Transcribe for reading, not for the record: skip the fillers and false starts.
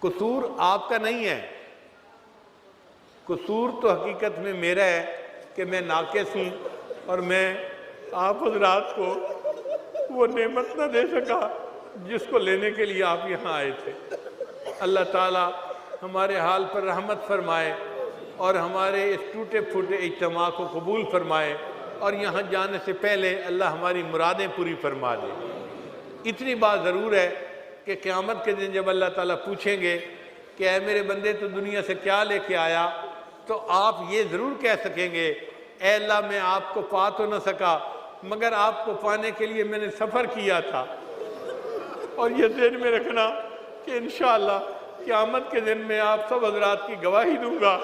कसूर आपका नहीं है, कसूर तो हकीकत में मेरा है कि मैं नाक़िस हूँ और मैं आप हज़रात को वो नेमत ना दे सका जिसको लेने के लिए आप यहाँ आए थे। अल्लाह ताला हमारे हाल पर रहमत फरमाए और हमारे इस टूटे फूटे इज्तिमा को कबूल फरमाए और यहाँ जाने से पहले अल्लाह हमारी मुरादें पूरी फरमा दे। इतनी बात ज़रूर है कि क़यामत के दिन जब अल्लाह ताला पूछेंगे कि ऐ मेरे बंदे तो दुनिया से क्या लेके आया, तो आप ये ज़रूर कह सकेंगे ऐ अल्लाह मैं आपको पा तो न सका मगर आपको पाने के लिए मैंने सफ़र किया था। और ये ज़हन में रखना कि इंशाअल्लाह क़यामत के दिन मैं आप सब हज़रात की गवाही दूँगा